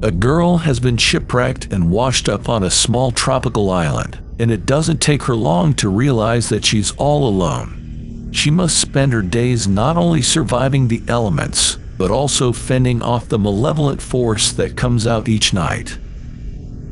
A girl has been shipwrecked and washed up on a small tropical island, and it doesn't take her long to realize that she's all alone. She must spend her days not only surviving the elements, but also fending off the malevolent force that comes out each night.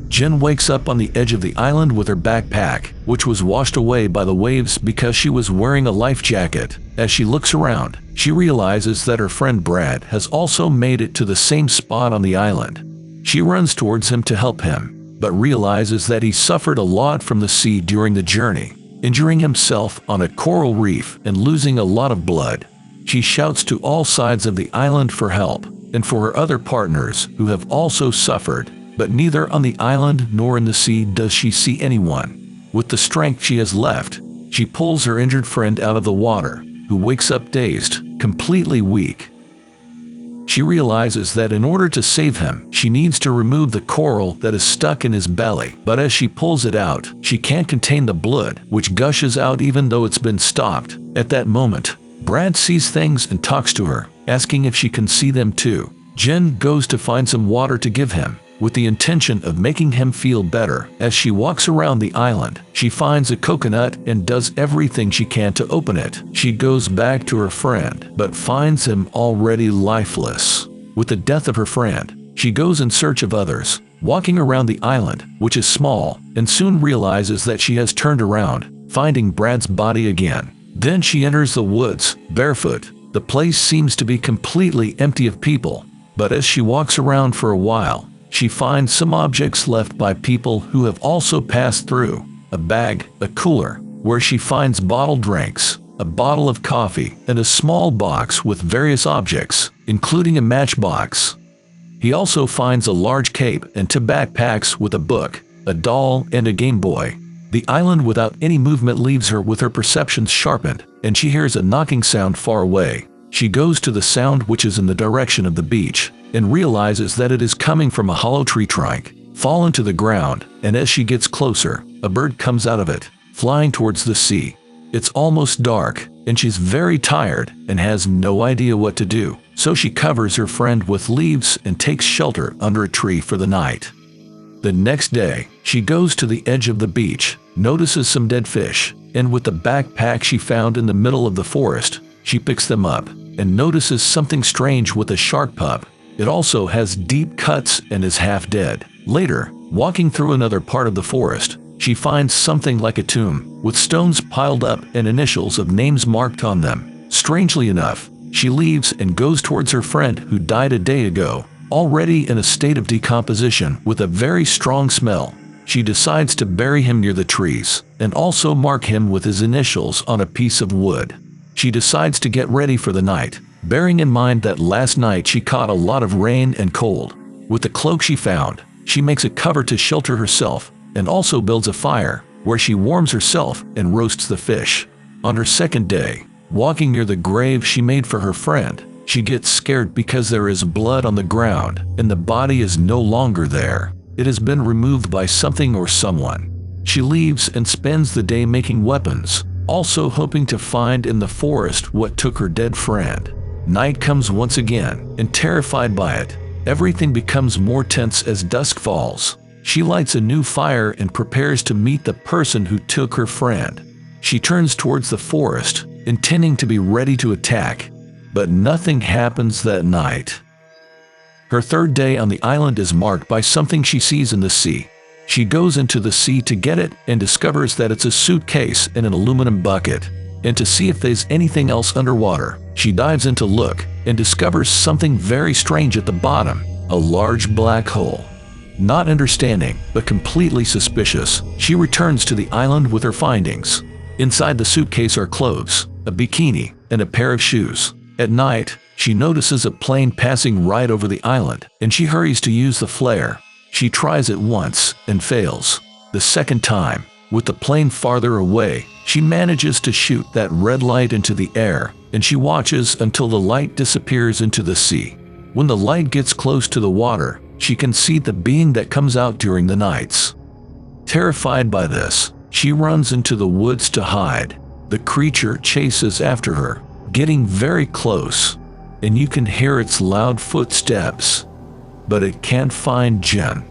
Jen wakes up on the edge of the island with her backpack, which was washed away by the waves because she was wearing a life jacket. As she looks around, she realizes that her friend Brad has also made it to the same spot on the island. She runs towards him to help him, but realizes that he suffered a lot from the sea during the journey, injuring himself on a coral reef and losing a lot of blood. She shouts to all sides of the island for help, and for her other partners who have also suffered, but neither on the island nor in the sea does she see anyone. With the strength she has left, she pulls her injured friend out of the water, who wakes up dazed, completely weak. She realizes that in order to save him, she needs to remove the coral that is stuck in his belly. But as she pulls it out, she can't contain the blood, which gushes out even though it's been stopped. At that moment, Brad sees things and talks to her, asking if she can see them too. Jen goes to find some water to give him, with the intention of making him feel better. As she walks around the island, she finds a coconut and does everything she can to open it. She goes back to her friend, but finds him already lifeless. With the death of her friend, she goes in search of others, walking around the island, which is small, and soon realizes that she has turned around, finding Brad's body again. Then she enters the woods, barefoot. The place seems to be completely empty of people, but as she walks around for a while, she finds some objects left by people who have also passed through. A bag, a cooler, where she finds bottled drinks, a bottle of coffee, and a small box with various objects, including a matchbox. He also finds a large cape and two backpacks with a book, a doll, and a Game Boy. The island without any movement leaves her with her perceptions sharpened, and she hears a knocking sound far away. She goes to the sound, which is in the direction of the beach, and realizes that it is coming from a hollow tree trunk, fallen to the ground, and as she gets closer, a bird comes out of it, flying towards the sea. It's almost dark, and she's very tired and has no idea what to do, so she covers her friend with leaves and takes shelter under a tree for the night. The next day, she goes to the edge of the beach, notices some dead fish, and with the backpack she found in the middle of the forest, she picks them up and notices something strange with a shark pup. It also has deep cuts and is half dead. Later, walking through another part of the forest, she finds something like a tomb, with stones piled up and initials of names marked on them. Strangely enough, she leaves and goes towards her friend who died a day ago, already in a state of decomposition with a very strong smell. She decides to bury him near the trees, and also mark him with his initials on a piece of wood. She decides to get ready for the night, bearing in mind that last night she caught a lot of rain and cold. With the cloak she found, she makes a cover to shelter herself, and also builds a fire, where she warms herself and roasts the fish. On her second day, walking near the grave she made for her friend, she gets scared because there is blood on the ground, and the body is no longer there. It has been removed by something or someone. She leaves and spends the day making weapons, also hoping to find in the forest what took her dead friend. Night comes once again, and terrified by it, everything becomes more tense as dusk falls. She lights a new fire and prepares to meet the person who took her friend. She turns towards the forest, intending to be ready to attack, but nothing happens that night. Her third day on the island is marked by something she sees in the sea. She goes into the sea to get it and discovers that it's a suitcase in an aluminum bucket. And to see if there's anything else underwater, she dives in to look and discovers something very strange at the bottom, a large black hole. Not understanding, but completely suspicious, she returns to the island with her findings. Inside the suitcase are clothes, a bikini, and a pair of shoes. At night, she notices a plane passing right over the island, and she hurries to use the flare. She tries it once and fails. The second time, with the plane farther away, she manages to shoot that red light into the air, and she watches until the light disappears into the sea. When the light gets close to the water, she can see the being that comes out during the nights. Terrified by this, she runs into the woods to hide. The creature chases after her, getting very close, and you can hear its loud footsteps. but it can't find Jen.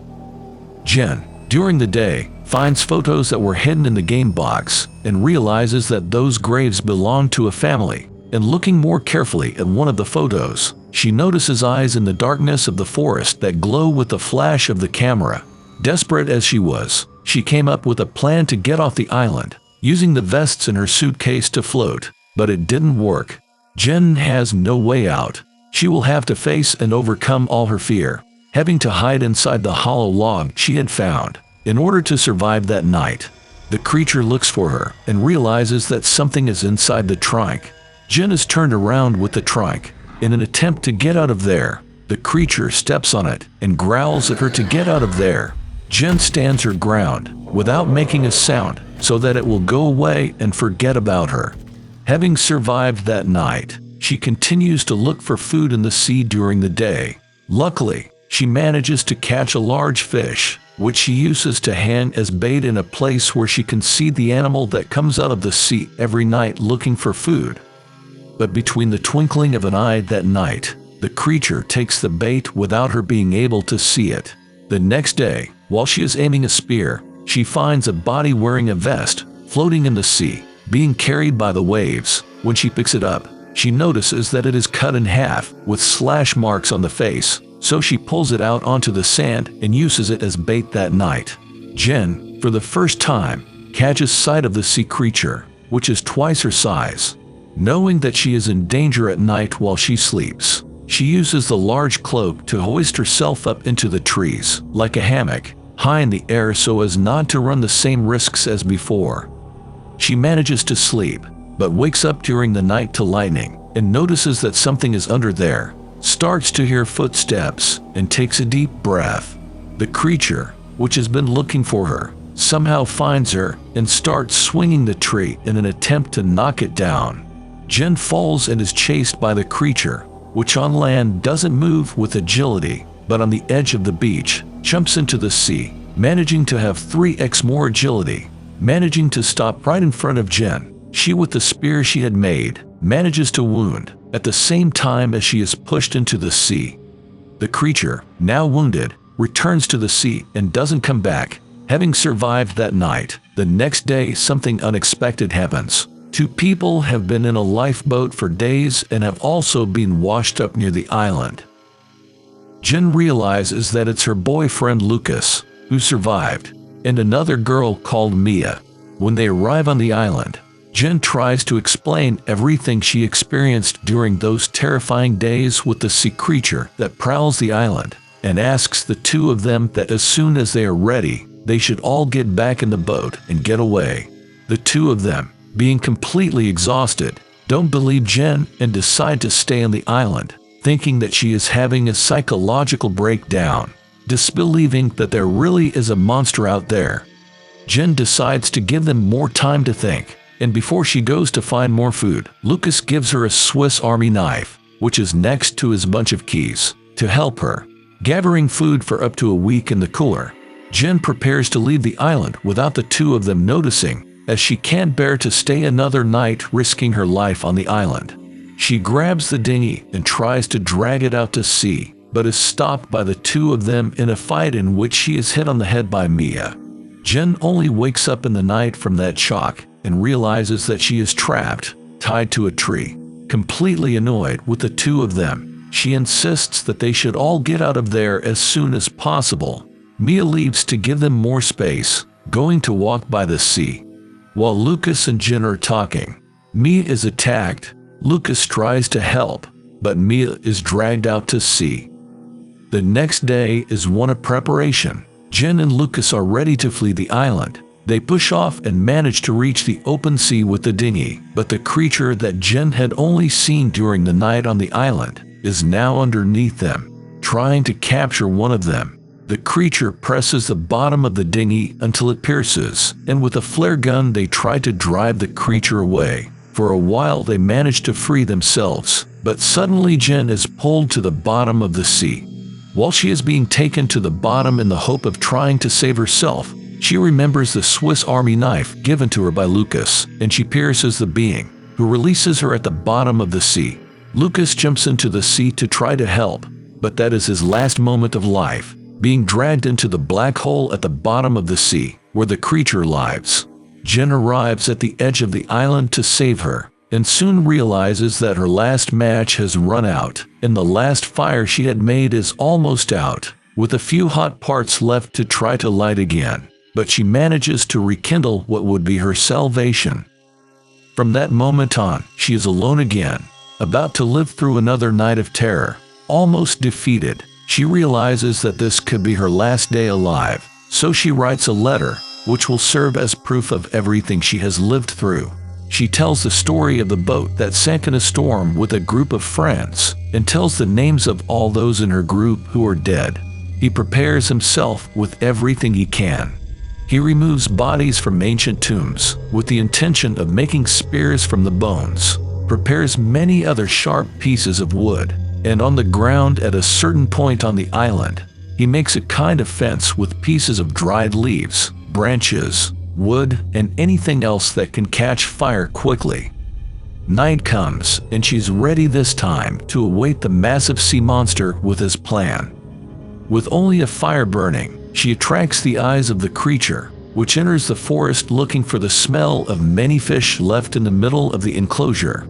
Jen, during the day, finds photos that were hidden in the game box and realizes that those graves belong to a family. And looking more carefully at one of the photos, she notices eyes in the darkness of the forest that glow with the flash of the camera. Desperate as she was, she came up with a plan to get off the island, using the vests in her suitcase to float, but it didn't work. Jen has no way out. She will have to face and overcome all her fear, having to hide inside the hollow log she had found. In order to survive that night, the creature looks for her and realizes that something is inside the trunk. Jen is turned around with the trunk. In an attempt to get out of there, the creature steps on it and growls at her to get out of there. Jen stands her ground without making a sound so that it will go away and forget about her. Having survived that night, she continues to look for food in the sea during the day. Luckily, she manages to catch a large fish, which she uses to hang as bait in a place where she can see the animal that comes out of the sea every night looking for food. But between the twinkling of an eye that night, the creature takes the bait without her being able to see it. The next day, while she is aiming a spear, she finds a body wearing a vest, floating in the sea, being carried by the waves. When she picks it up, she notices that it is cut in half, with slash marks on the face, so she pulls it out onto the sand and uses it as bait that night. Jen, for the first time, catches sight of the sea creature, which is twice her size. Knowing that she is in danger at night while she sleeps, she uses the large cloak to hoist herself up into the trees, like a hammock, high in the air so as not to run the same risks as before. She manages to sleep, but wakes up during the night to lightning, and notices that something is under there, starts to hear footsteps, and takes a deep breath. The creature, which has been looking for her, somehow finds her and starts swinging the tree in an attempt to knock it down. Jen falls and is chased by the creature, which on land doesn't move with agility, but on the edge of the beach, jumps into the sea, managing to have 3x more agility. Managing to stop right in front of Jen, she with the spear she had made, manages to wound, at the same time as she is pushed into the sea. The creature, now wounded, returns to the sea and doesn't come back, having survived that night. The next day something unexpected happens. 2 people have been in a lifeboat for days and have also been washed up near the island. Jen realizes that it's her boyfriend Lucas, who survived, and another girl called Mia. When they arrive on the island, Jen tries to explain everything she experienced during those terrifying days with the sea creature that prowls the island, and asks the 2 of them that as soon as they are ready, they should all get back in the boat and get away. The 2 of them, being completely exhausted, don't believe Jen and decide to stay on the island, thinking that she is having a psychological breakdown, disbelieving that there really is a monster out there. Jen decides to give them more time to think, and before she goes to find more food, Lucas gives her a Swiss Army knife, which is next to his bunch of keys, to help her. Gathering food for up to a week in the cooler, Jen prepares to leave the island without the 2 of them noticing, as she can't bear to stay another night risking her life on the island. She grabs the dinghy and tries to drag it out to sea, but is stopped by the 2 of them in a fight in which she is hit on the head by Mia. Jen only wakes up in the night from that shock and realizes that she is trapped, tied to a tree. Completely annoyed with the 2 of them, she insists that they should all get out of there as soon as possible. Mia leaves to give them more space, going to walk by the sea. While Lucas and Jen are talking, Mia is attacked. Lucas tries to help, but Mia is dragged out to sea. The next day is one of preparation. Jen and Lucas are ready to flee the island. They push off and manage to reach the open sea with the dinghy, but the creature that Jen had only seen during the night on the island is now underneath them, trying to capture one of them. The creature presses the bottom of the dinghy until it pierces, and with a flare gun they try to drive the creature away. For a while they manage to free themselves, but suddenly Jen is pulled to the bottom of the sea. While she is being taken to the bottom in the hope of trying to save herself, she remembers the Swiss Army knife given to her by Lucas, and she pierces the being, who releases her at the bottom of the sea. Lucas jumps into the sea to try to help, but that is his last moment of life, being dragged into the black hole at the bottom of the sea, where the creature lives. Jen arrives at the edge of the island to save her, and soon realizes that her last match has run out, and the last fire she had made is almost out, with a few hot parts left to try to light again. But she manages to rekindle what would be her salvation. From that moment on, she is alone again, about to live through another night of terror. Almost defeated, she realizes that this could be her last day alive, so she writes a letter, which will serve as proof of everything she has lived through. She tells the story of the boat that sank in a storm with a group of friends, and tells the names of all those in her group who are dead. He prepares himself with everything he can. He removes bodies from ancient tombs, with the intention of making spears from the bones, prepares many other sharp pieces of wood, and on the ground at a certain point on the island, he makes a kind of fence with pieces of dried leaves, branches, wood, and anything else that can catch fire quickly. Night comes, and she's ready this time to await the massive sea monster with his plan. With only a fire burning, she attracts the eyes of the creature, which enters the forest looking for the smell of many fish left in the middle of the enclosure.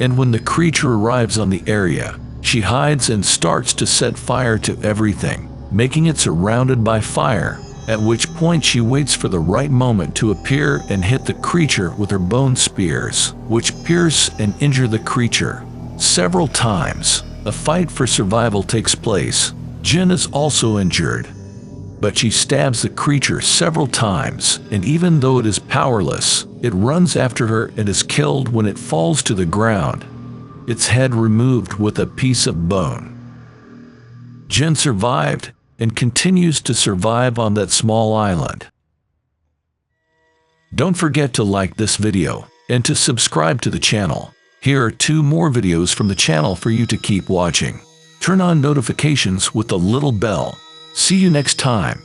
And when the creature arrives on the area, she hides and starts to set fire to everything, making it surrounded by fire, at which point she waits for the right moment to appear and hit the creature with her bone spears, which pierce and injure the creature. Several times, a fight for survival takes place. Jen is also injured, but she stabs the creature several times, and even though it is powerless, it runs after her and is killed when it falls to the ground, its head removed with a piece of bone. Jen survived and continues to survive on that small island. Don't forget to like this video and to subscribe to the channel. Here are 2 more videos from the channel for you to keep watching. Turn on notifications with the little bell. See you next time.